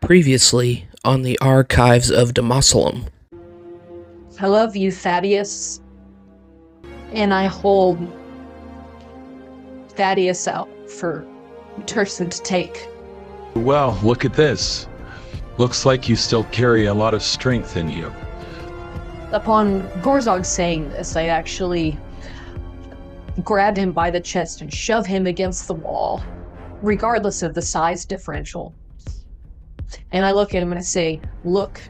Previously on the Archives of Domaselum. I love you, Thaddeus. And I hold Thaddeus out for Turson to take. Well, look at this. Looks like you still carry a lot of strength in you. Upon Gorzog saying this, I actually grab him by the chest and shove him against the wall, regardless of the size differential. And I look at him and I say, look,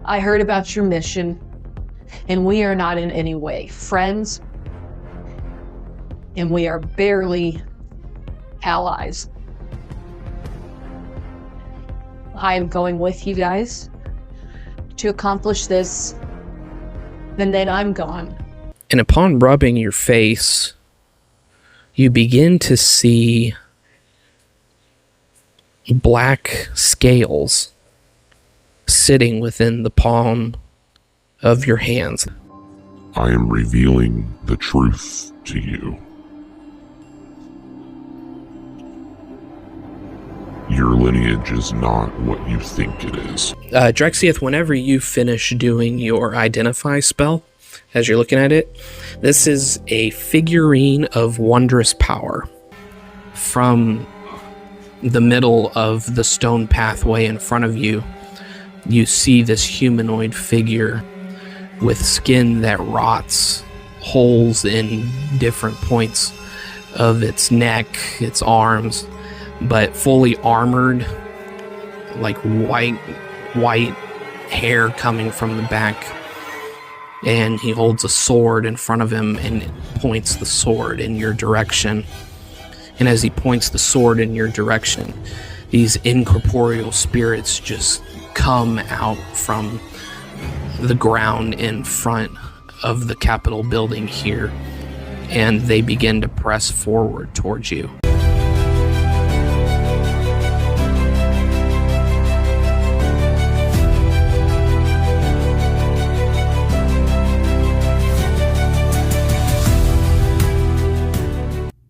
I heard about your mission, and we are not in any way friends, and we are barely allies. I am going with you guys to accomplish this, and then I'm gone. And upon rubbing your face, you begin to see black scales sitting within the palm of your hands. I am revealing the truth to you. Your lineage is not what you think it is. Drexiath, whenever you finish doing your identify spell, as you're looking at it, this is a figurine of wondrous power. From the middle of the stone pathway in front of you, you see this humanoid figure with skin that rots, holes in different points of its neck, its arms, but fully armored, like white hair coming from the back. And he holds a sword in front of him and points the sword in your direction. And as he points the sword in your direction, these incorporeal spirits just come out from the ground in front of the Capitol building here, and they begin to press forward towards you.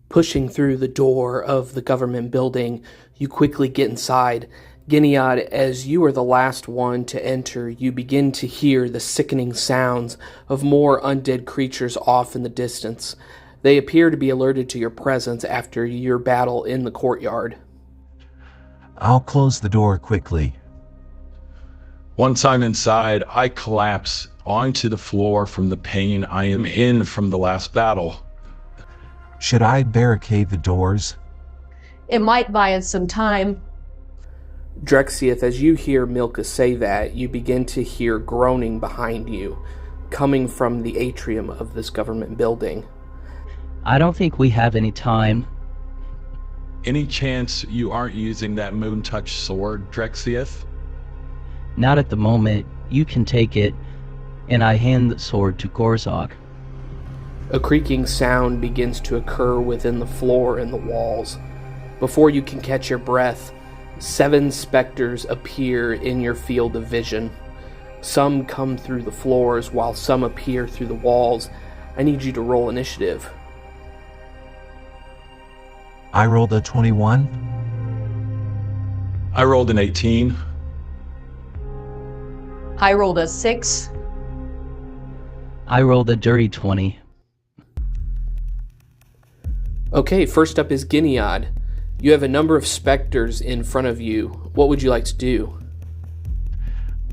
Pushing through the door of the government building, you quickly get inside. Gineod, as you are the last one to enter, you begin to hear the sickening sounds of more undead creatures off in the distance. They appear to be alerted to your presence after your battle in the courtyard. I'll close the door quickly. Once I'm inside, I collapse onto the floor from the pain I am in from the last battle. Should I barricade the doors? It might buy us some time. Drexiath, as you hear Milcha say that, you begin to hear groaning behind you, coming from the atrium of this government building. I don't think we have any time. Any chance you aren't using that moon-touch sword, Drexiath? Not at the moment. You can take it. And I hand the sword to Gorzog. A creaking sound begins to occur within the floor and the walls. Before you can catch your breath, 7 specters appear in your field of vision. Some come through the floors, while some appear through the walls. I need you to roll initiative. I rolled a 21. I rolled an 18. I rolled a 6. I rolled a dirty 20. Okay, first up is Gineod. You have a number of specters in front of you. What would you like to do?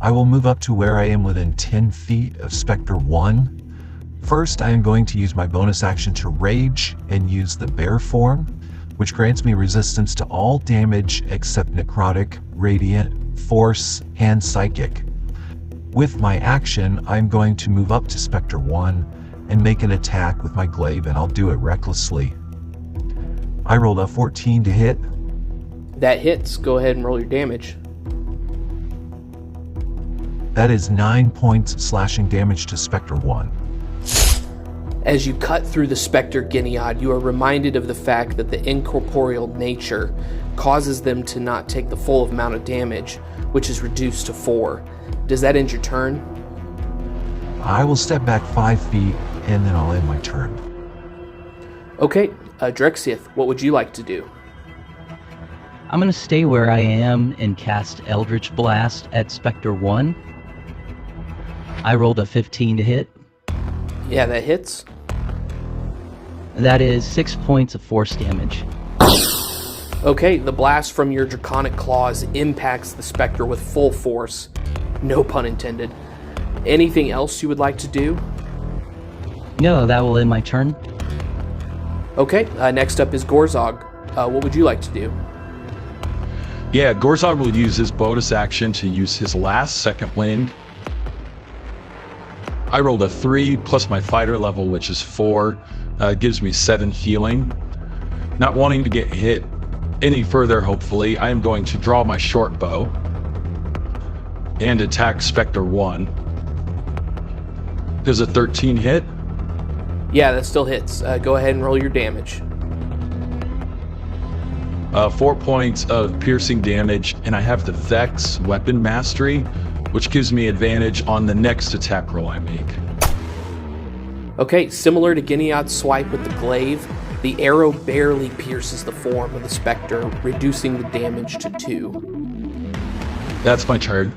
I will move up to where I am within 10 feet of Spectre 1. First, I am going to use my bonus action to rage and use the bear form, which grants me resistance to all damage except necrotic, radiant, force, and psychic. With my action, I'm going to move up to Spectre 1 and make an attack with my glaive, and I'll do it recklessly. I rolled a 14 to hit. That hits. Go ahead and roll your damage. That is 9 points slashing damage to Spectre 1. As you cut through the specter, Gineod, you are reminded of the fact that the incorporeal nature causes them to not take the full amount of damage, which is reduced to 4. Does that end your turn? I will step back 5 feet, and then I'll end my turn. Okay, Drexiath, what would you like to do? I'm going to stay where I am and cast Eldritch Blast at Spectre 1. I rolled a 15 to hit. Yeah, that hits. That is 6 points of force damage. Okay, the blast from your draconic claws impacts the specter with full force. No pun intended. Anything else you would like to do? No, that will end my turn. Okay, next up is Gorzog. What would you like to do? Yeah, Gorzog will use his bonus action to use his last second wind. I rolled a 3 plus my fighter level, which is 4. Gives me 7 healing. Not wanting to get hit any further, hopefully, I am going to draw my short bow and attack Spectre 1. Does a 13 hit? Yeah, that still hits. Go ahead and roll your damage. 4 points of piercing damage, and I have the Vex weapon mastery, which gives me advantage on the next attack roll I make. Okay, similar to Gineod's swipe with the glaive, the arrow barely pierces the form of the specter, reducing the damage to 2. That's my turn.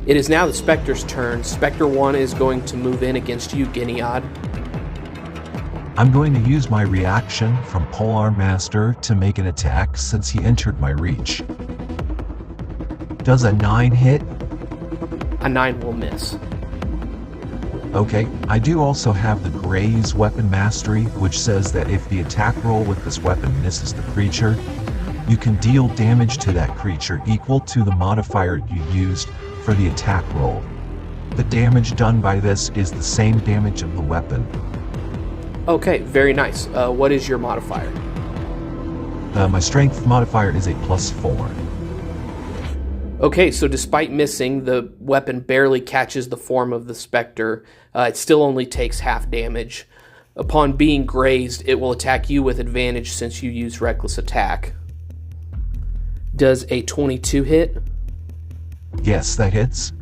It is now the specter's turn. Spectre 1 is going to move in against you, Gineod. I'm going to use my reaction from Polearm Master to make an attack since he entered my reach. Does a 9 hit? A 9 will miss. Okay, I do also have the Gray's weapon mastery, which says that if the attack roll with this weapon misses the creature, you can deal damage to that creature equal to the modifier you used for the attack roll. The damage done by this is the same damage of the weapon. Okay, very nice. What is your modifier? My strength modifier is a +4. Okay, so despite missing, the weapon barely catches the form of the specter. It still only takes half damage. Upon being grazed, it will attack you with advantage since you use reckless attack. Does a 22 hit? Yes, that hits.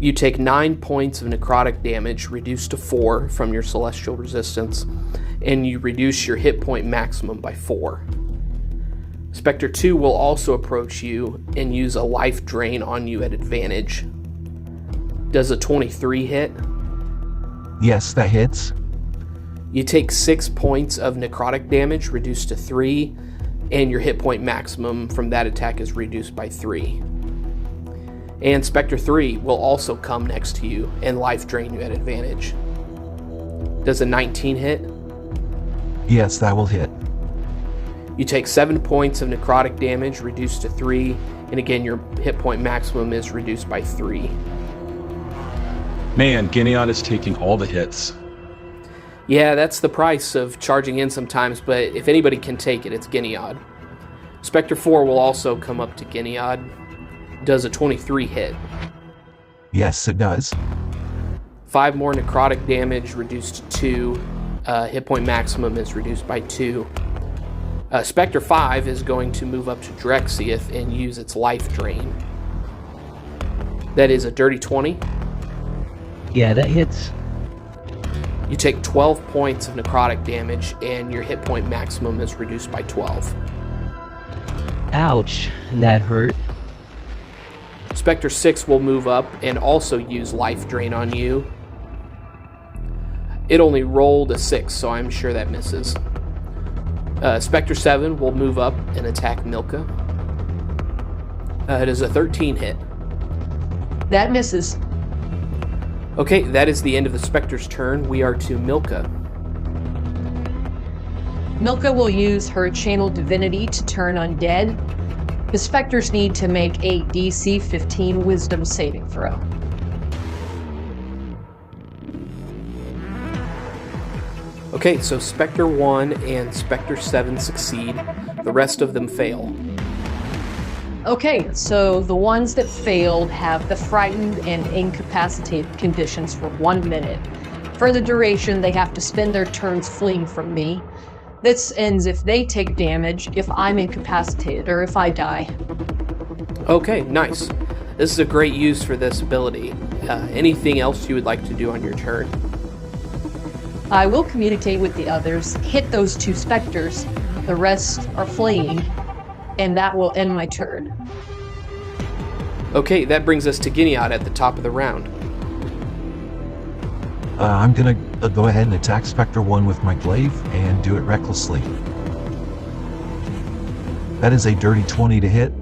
You take 9 points of necrotic damage, reduced to 4 from your celestial resistance, and you reduce your hit point maximum by 4. Spectre 2 will also approach you and use a life drain on you at advantage. Does a 23 hit? Yes, that hits. You take 6 points of necrotic damage, reduced to 3, and your hit point maximum from that attack is reduced by 3. And Spectre 3 will also come next to you and life drain you at advantage. Does a 19 hit? Yes, that will hit. You take 7 points of necrotic damage, reduced to 3, and again your hit point maximum is reduced by 3. Man, Gineod is taking all the hits. Yeah, that's the price of charging in sometimes, but if anybody can take it, it's Gineod. Spectre 4 will also come up to Gineod. Does a 23 hit? Yes, it does. 5 more necrotic damage, reduced to 2. Hit point maximum is reduced by 2. Spectre 5 is going to move up to Drexiath and use its life drain. That is a dirty 20. Yeah, that hits. You take 12 points of necrotic damage, and your hit point maximum is reduced by 12. Ouch, that hurt. Spectre 6 will move up and also use life drain on you. It only rolled a 6, so I'm sure that misses. Spectre 7 will move up and attack Milcha. It is a 13 hit. That misses. Okay, that is the end of the Spectre's turn. We are to Milcha. Milcha will use her Channel Divinity to turn undead. The Spectres need to make a DC 15 Wisdom saving throw. Okay, so Spectre 1 and Spectre 7 succeed. The rest of them fail. Okay, so the ones that failed have the frightened and incapacitated conditions for 1 minute. For the duration, they have to spend their turns fleeing from me. This ends if they take damage, if I'm incapacitated, or if I die. Okay, nice. This is a great use for this ability. Anything else you would like to do on your turn? I will communicate with the others, hit those 2 specters. The rest are fleeing. and that will end my turn. Okay, that brings us to Gineod at the top of the round. I'm gonna go ahead and attack Spectre 1 with my glaive and do it recklessly. That is a dirty 20 to hit.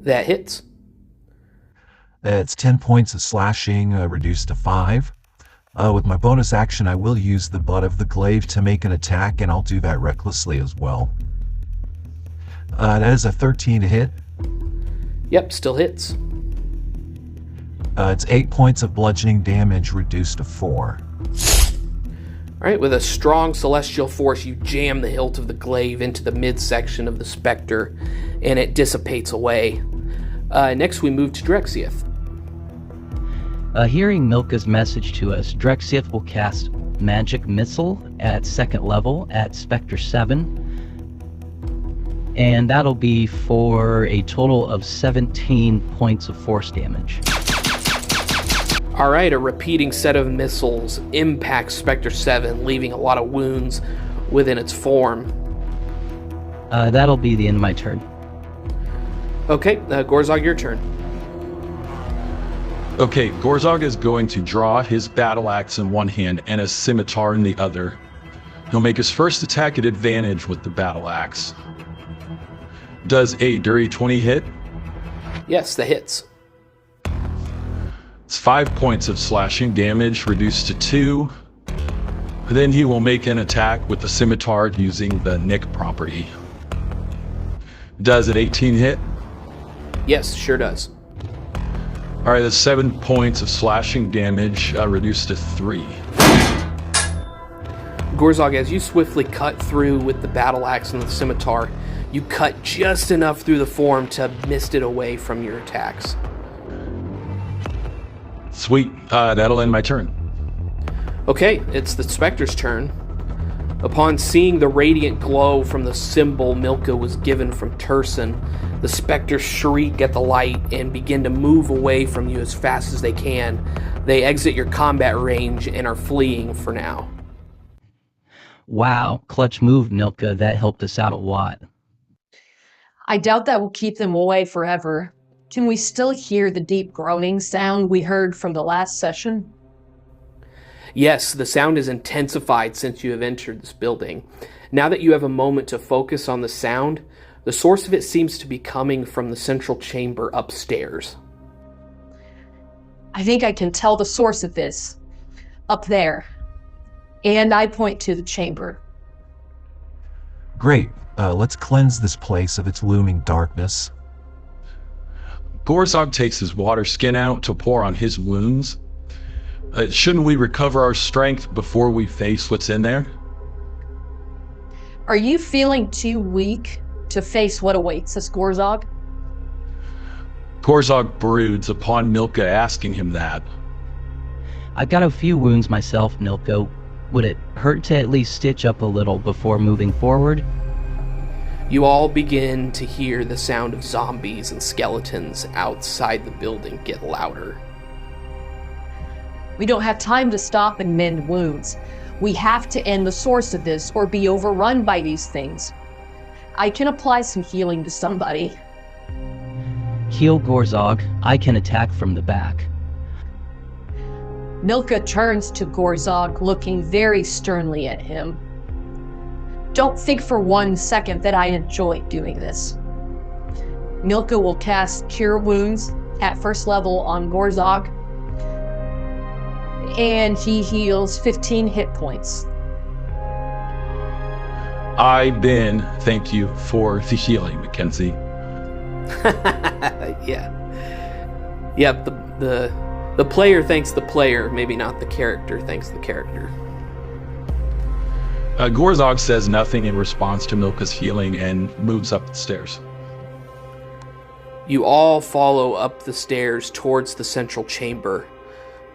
That hits. That's 10 points of slashing, reduced to 5. With my bonus action, I will use the butt of the glaive to make an attack, and I'll do that recklessly as well. That is a 13 to hit. Yep, still hits. It's 8 points of bludgeoning damage, reduced to 4. Alright, with a strong celestial force, you jam the hilt of the glaive into the midsection of the specter, and it dissipates away. Next, we move to Drexiath. Hearing Milcha's message to us, Drexiath will cast Magic Missile at 2nd level at Spectre 7. And that'll be for a total of 17 points of force damage. Alright, a repeating set of missiles impacts Spectre 7, leaving a lot of wounds within its form. That'll be the end of my turn. Okay, Gorzog, your turn. Okay, Gorzog is going to draw his battle axe in one hand and a scimitar in the other. He'll make his first attack at advantage with the battle axe. Does a dirty 20 hit? Yes, that hits. It's 5 points of slashing damage, reduced to 2. Then he will make an attack with the scimitar using the nick property. Does it 18 hit? Yes, sure does. Alright, that's 7 points of slashing damage, reduced to 3. Gorzog, as you swiftly cut through with the battle axe and the scimitar, you cut just enough through the form to mist it away from your attacks. Sweet, that'll end my turn. Okay, it's the Spectre's turn. Upon seeing the radiant glow from the symbol Milcha was given from Turson, the Spectres shriek at the light and begin to move away from you as fast as they can. They exit your combat range and are fleeing for now. Wow, clutch move, Milcha. That helped us out a lot. I doubt that will keep them away forever. Can we still hear the deep groaning sound we heard from the last session? Yes, the sound is intensified since you have entered this building. Now that you have a moment to focus on the sound, the source of it seems to be coming from the central chamber upstairs. I think I can tell the source of this. Up there. And I point to the chamber. Great. Let's cleanse this place of its looming darkness. Gorzog takes his water skin out to pour on his wounds. Shouldn't we recover our strength before we face what's in there? Are you feeling too weak to face what awaits us, Gorzog? Gorzog broods upon Milcha asking him that. I've got a few wounds myself, Milcha. Would it hurt to at least stitch up a little before moving forward? You all begin to hear the sound of zombies and skeletons outside the building get louder. We don't have time to stop and mend wounds. We have to end the source of this or be overrun by these things. I can apply some healing to somebody. Heal Gorzog. I can attack from the back. Milcha turns to Gorzog, looking very sternly at him. Don't think for 1 second that I enjoy doing this. Milcha will cast Cure Wounds at 1st level on Gorzog, and he heals 15 hit points. Thank you for the healing, Mackenzie. Yeah. Yep, the player thanks the player, maybe not the character thanks the character. Gorzog says nothing in response to Milcha's healing and moves up the stairs. You all follow up the stairs towards the central chamber.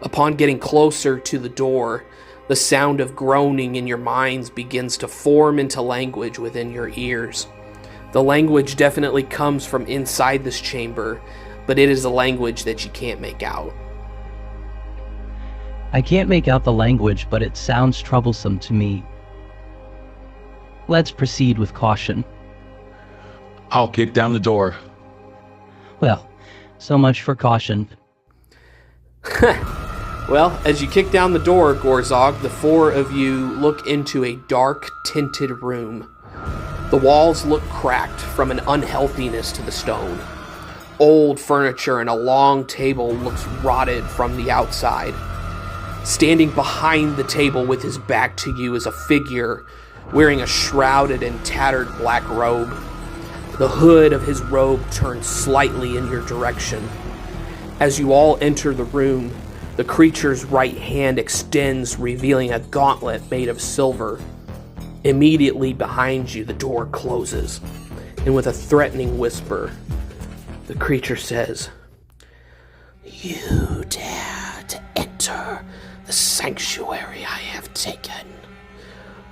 Upon getting closer to the door, the sound of groaning in your minds begins to form into language within your ears. The language definitely comes from inside this chamber, but it is a language that you can't make out. I can't make out the language, but it sounds troublesome to me. Let's proceed with caution. I'll kick down the door. Well, so much for caution. Well, as you kick down the door, Gorzog, the four of you look into a dark, tinted room. The walls look cracked from an unhealthiness to the stone. Old furniture and a long table looks rotted from the outside. Standing behind the table with his back to you is a figure wearing a shrouded and tattered black robe. The hood of his robe turns slightly in your direction. As you all enter the room, the creature's right hand extends, revealing a gauntlet made of silver. Immediately behind you, the door closes, and with a threatening whisper, the creature says, "You dare to enter the sanctuary I have taken.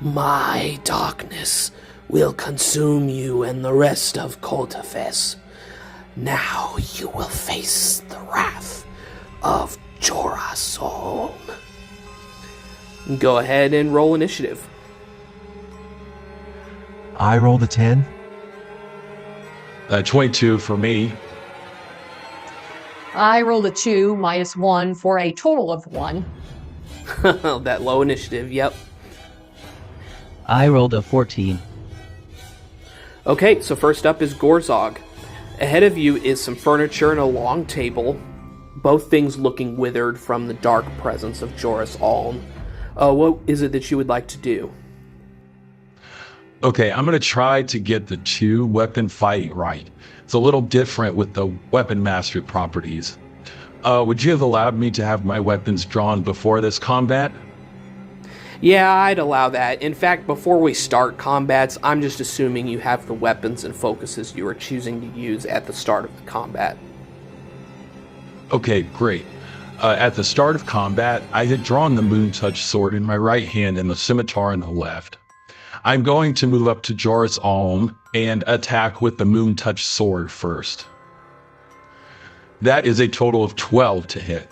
My darkness will consume you and the rest of Colta Fes. Now you will face the wrath of Jorasolm." Go ahead and roll initiative. I rolled a 10. 22 for me. I rolled a 2 minus 1 for a total of 1. That low initiative, yep. I rolled a 14. Okay, so first up is Gorzog. Ahead of you is some furniture and a long table, both things looking withered from the dark presence of Jorasolm. What is it that you would like to do? Okay, I'm going to try to get the two weapon fight right. It's a little different with the weapon mastery properties. Would you have allowed me to have my weapons drawn before this combat? Yeah, I'd allow that. In fact, before we start combats, I'm just assuming you have the weapons and focuses you are choosing to use at the start of the combat. Okay, great. At the start of combat, I had drawn the Moontouch sword in my right hand and the scimitar in the left. I'm going to move up to Jorasolm and attack with the Moontouch sword first. That is a total of 12 to hit.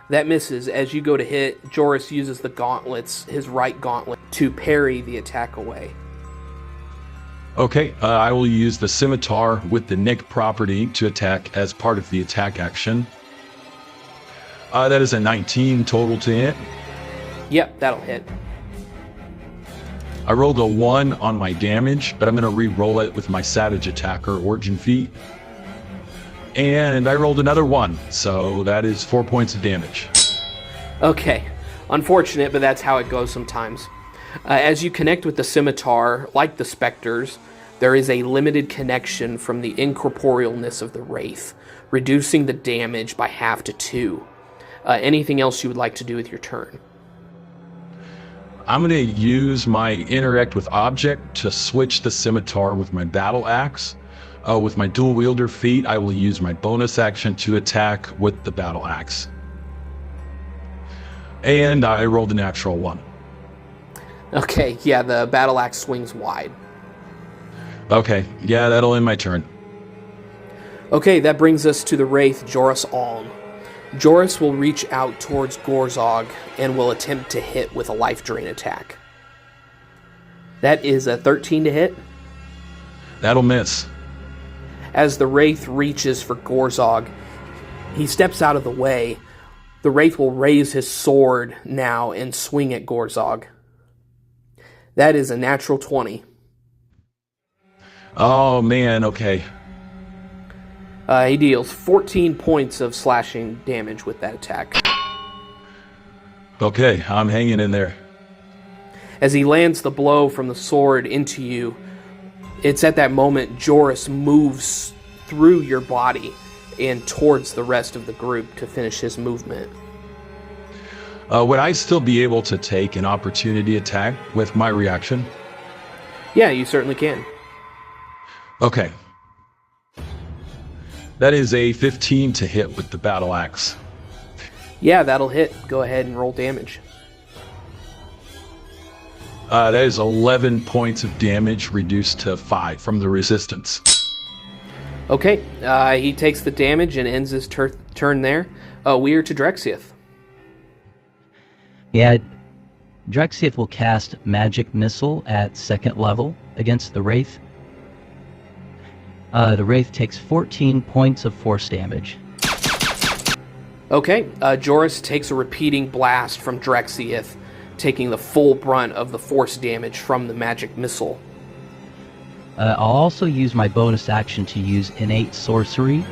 That misses. As you go to hit, Joris uses the gauntlets, his right gauntlet, to parry the attack away. Okay, I will use the scimitar with the nick property to attack as part of the attack action. That is a 19 total to hit. Yep, that'll hit. I rolled a 1 on my damage, but I'm going to re-roll it with my Savage Attacker Origin feat. And I rolled another 1, so that is 4 points of damage. Okay, unfortunate, but that's how it goes sometimes. As you connect with the scimitar, like the specters, there is a limited connection from the incorporealness of the Wraith, reducing the damage by half to 2. Anything else you would like to do with your turn? I'm going to use my Interact with Object to switch the scimitar with my battle axe. With my dual wielder feat, I will use my bonus action to attack with the battle axe. And I rolled a natural 1. Okay, yeah, the battle axe swings wide. Okay, yeah, that'll end my turn. Okay, that brings us to the Wraith, Jorasolm. Joris will reach out towards Gorzog and will attempt to hit with a life drain attack. That is a 13 to hit. That'll miss. As the Wraith reaches for Gorzog, he steps out of the way. The Wraith will raise his sword now and swing at Gorzog. That is a natural 20. Oh man, okay. He deals 14 points of slashing damage with that attack. Okay, I'm hanging in there. As he lands the blow from the sword into you, it's at that moment Joris moves through your body and towards the rest of the group to finish his movement. Would I still be able to take an opportunity attack with my reaction? Yeah, you certainly can. Okay. That is a 15 to hit with the battle axe. Yeah, that'll hit. Go ahead and roll damage. That is 11 points of damage reduced to 5 from the resistance. Okay, he takes the damage and ends his turn there. We are to Drexiath. Yeah, Drexiath will cast Magic Missile at 2nd level against the Wraith. The Wraith takes 14 points of force damage. Okay, Joris takes a repeating blast from Drexiath, taking the full brunt of the force damage from the magic missile. I'll also use my bonus action to use innate sorcery,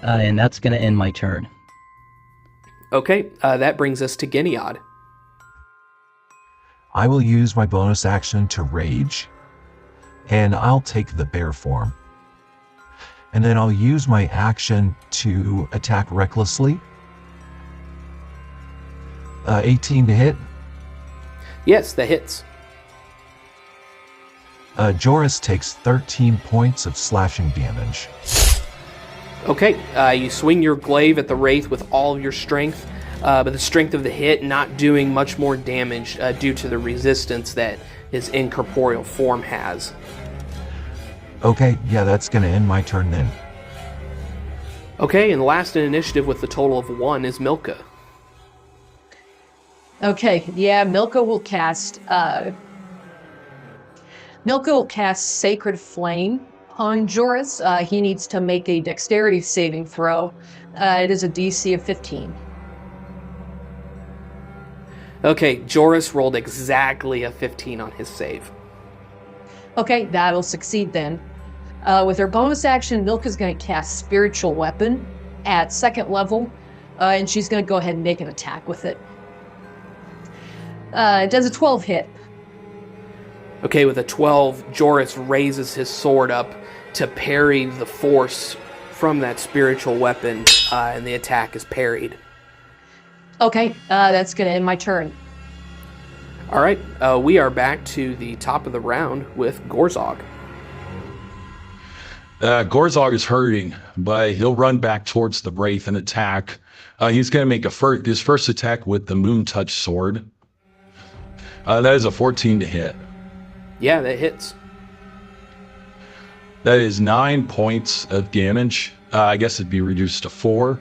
and that's going to end my turn. Okay, that brings us to Gineod. I will use my bonus action to rage, and I'll take the bear form. And then I'll use my action to attack recklessly. 18 to hit. Yes, that hits. Joris takes 13 points of slashing damage. Okay, you swing your glaive at the Wraith with all of your strength, but the strength of the hit not doing much more damage due to the resistance that his incorporeal form has. Okay, yeah, that's going to end my turn then. Okay, and last in initiative with the total of 1 is Milcha. Okay, yeah, Milcha will cast Sacred Flame on Joris. He needs to make a dexterity saving throw. It is a DC of 15. Okay, Joris rolled exactly a 15 on his save. Okay, that'll succeed then. With her bonus action, Milka's going to cast Spiritual Weapon at 2nd level, and she's going to go ahead and make an attack with it. It does a 12 hit. Okay, with a 12, Joris raises his sword up to parry the force from that spiritual weapon, and the attack is parried. Okay, that's going to end my turn. All right, we are back to the top of the round with Gorzog. Gorzog is hurting, but he'll run back towards the Wraith and attack. He's going to make his first attack with the Moon Touch sword. That is a 14 to hit. Yeah, that hits. That is 9 points of damage. I guess it'd be reduced to 4.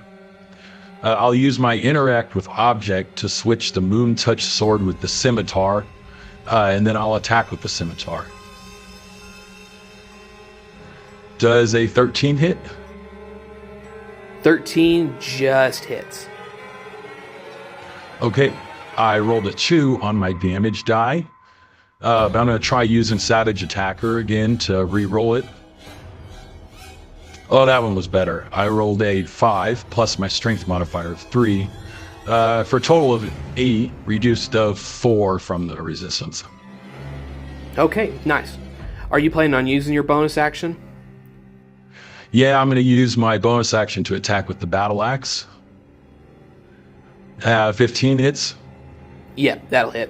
I'll use my interact with object to switch the Moon Touch sword with the scimitar, and then I'll attack with the scimitar. Does a 13 hit? 13 just hits. Okay, I rolled a 2 on my damage die. But I'm going to try using Savage Attacker again to re-roll it. Oh, that one was better. I rolled a 5 plus my strength modifier of 3 for a total of 8, reduced to 4 from the resistance. Okay, nice. Are you planning on using your bonus action? Yeah, I'm going to use my bonus action to attack with the Battle Axe. 15 hits. Yeah, that'll hit.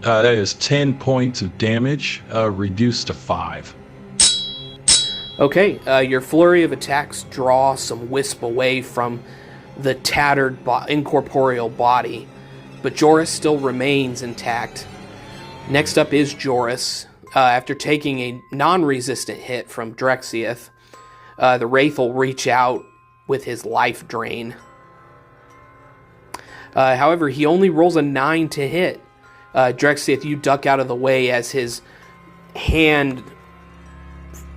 That is 10 points of damage, reduced to 5. Okay, your flurry of attacks draw some wisp away from the tattered incorporeal body, but Joris still remains intact. Next up is Joris. After taking a non-resistant hit from Drexiath, the Wraith will reach out with his life drain. However, he only rolls a 9 to hit. Drexiath, you duck out of the way as his hand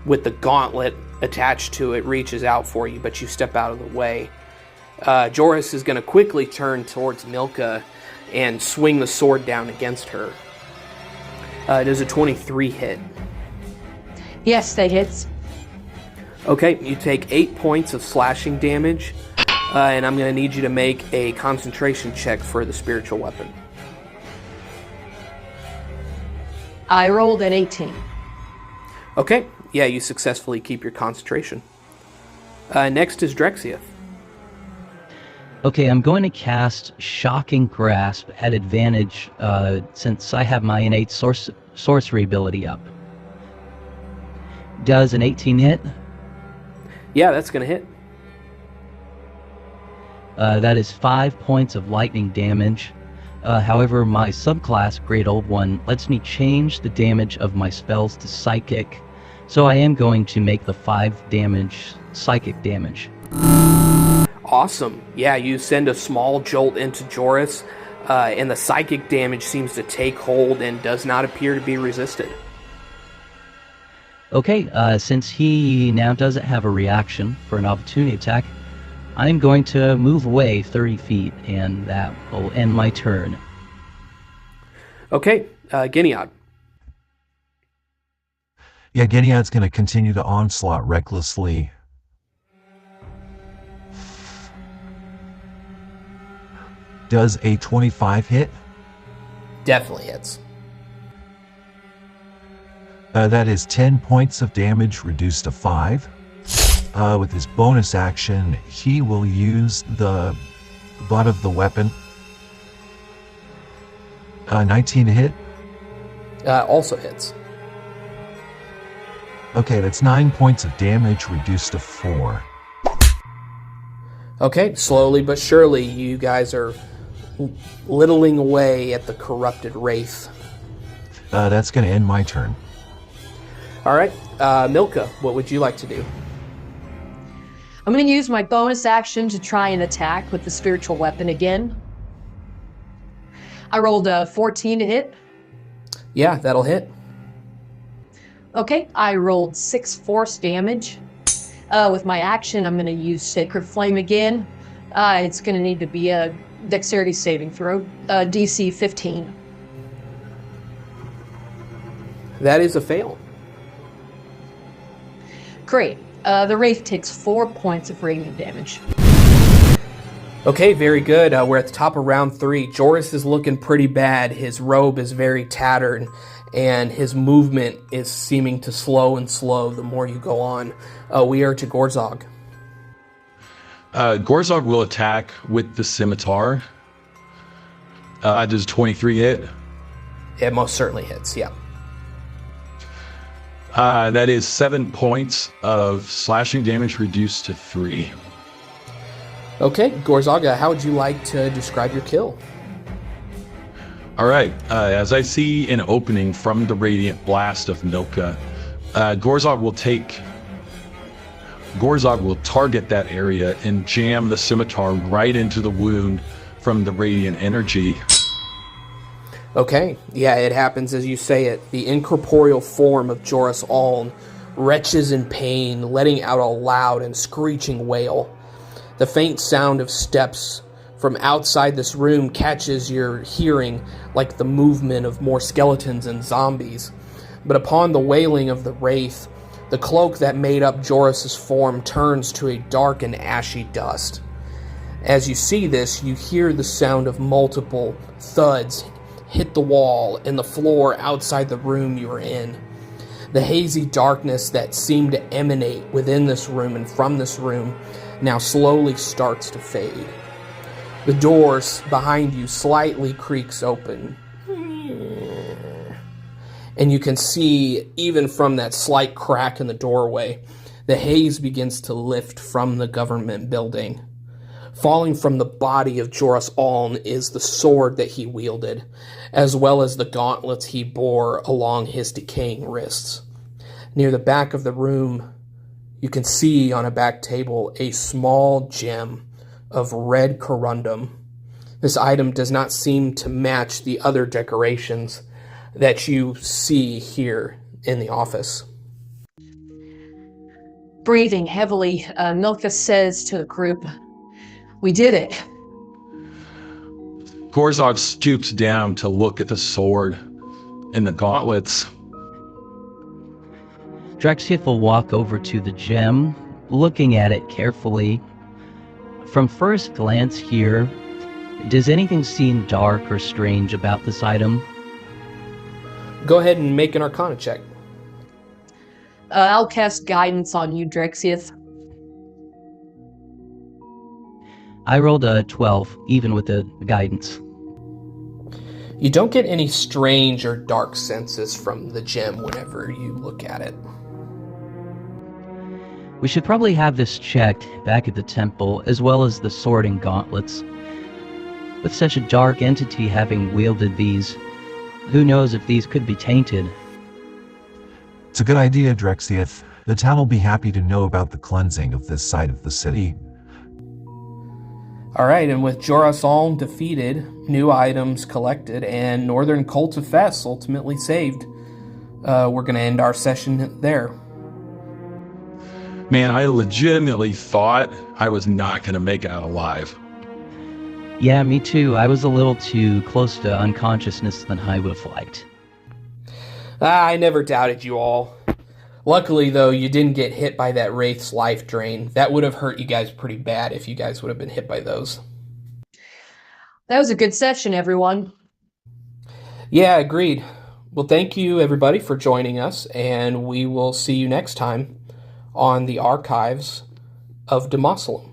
with the gauntlet attached to it reaches out for you, but you step out of the way. Joris is going to quickly turn towards Milcha and swing the sword down against her. Does a 23 hit? Yes, that hits. Okay, you take 8 points of slashing damage, and I'm going to need you to make a concentration check for the spiritual weapon. I rolled an 18. Okay, yeah, you successfully keep your concentration. Next is Drexiath. Okay, I'm going to cast Shocking Grasp at advantage since I have my innate sorcery ability up. Does an 18 hit? Yeah, that's going to hit. That is 5 points of lightning damage. However, my subclass, Great Old One, lets me change the damage of my spells to Psychic, so I am going to make the 5 damage Psychic damage. Awesome. Yeah, you send a small jolt into Joris, and the psychic damage seems to take hold and does not appear to be resisted. Okay, since he now doesn't have a reaction for an opportunity attack, I'm going to move away 30 feet, and that will end my turn. Okay, Gineod. Yeah, Gineod's going to continue to onslaught recklessly. Does a 25 hit? Definitely hits. That is 10 points of damage reduced to 5. With his bonus action, he will use the butt of the weapon. 19 to hit. Also hits. Okay, that's 9 points of damage reduced to 4. Okay, slowly but surely, you guys are littling away at the corrupted Wraith. That's going to end my turn. All right, Milcha, what would you like to do? I'm going to use my bonus action to try and attack with the spiritual weapon again. I rolled a 14 to hit. Yeah, that'll hit. Okay, I rolled 6 force damage. With my action, I'm going to use Sacred Flame again. It's going to need to be a dexterity saving throw, DC 15. That is a fail. Great. The Wraith takes 4 points of radiant damage. Okay, very good. We're at the top of round 3. Joris is looking pretty bad. His robe is very tattered, and his movement is seeming to slow and slow the more you go on. We are to Gorzog. Gorzog will attack with the scimitar. Does 23 hit? It most certainly hits, yeah. That is 7 points of slashing damage reduced to 3. Okay, Gorzog, how would you like to describe your kill? All right, as I see an opening from the radiant blast of Milcha, Gorzog will target that area and jam the scimitar right into the wound from the radiant energy. Okay, yeah, it happens as you say it. The incorporeal form of Joris Aln retches in pain, letting out a loud and screeching wail. The faint sound of steps from outside this room catches your hearing like the movement of more skeletons and zombies. But upon the wailing of the Wraith, the cloak that made up Joris's form turns to a dark and ashy dust. As you see this, you hear the sound of multiple thuds hit the wall and the floor outside the room you are in. The hazy darkness that seemed to emanate within this room and from this room now slowly starts to fade. The doors behind you slightly creaks open. And you can see, even from that slight crack in the doorway, the haze begins to lift from the government building. Falling from the body of Joris Aln is the sword that he wielded, as well as the gauntlets he bore along his decaying wrists. Near the back of the room, you can see on a back table a small gem of red corundum. This item does not seem to match the other decorations that you see here in the office. Breathing heavily, Milcha says to the group, "We did it." Gorzog stoops down to look at the sword and the gauntlets. Drexiath will walk over to the gem, looking at it carefully. From first glance here, does anything seem dark or strange about this item? Go ahead and make an Arcana check. I'll cast guidance on you, Drexiath. I rolled a 12, even with the guidance. You don't get any strange or dark senses from the gem whenever you look at it. We should probably have this checked back at the temple, as well as the sword and gauntlets. With such a dark entity having wielded these, who knows if these could be tainted? It's a good idea, Drexiath. The town will be happy to know about the cleansing of this side of the city. Alright, and with Joris Aln defeated, new items collected, and northern Colta Fes ultimately saved, we're going to end our session there. Man, I legitimately thought I was not going to make it out alive. Yeah, me too. I was a little too close to unconsciousness than I would have liked. I never doubted you all. Luckily, though, you didn't get hit by that Wraith's life drain. That would have hurt you guys pretty bad if you guys would have been hit by those. That was a good session, everyone. Yeah, agreed. Well, thank you, everybody, for joining us, and we will see you next time on the Archives of Domaselum.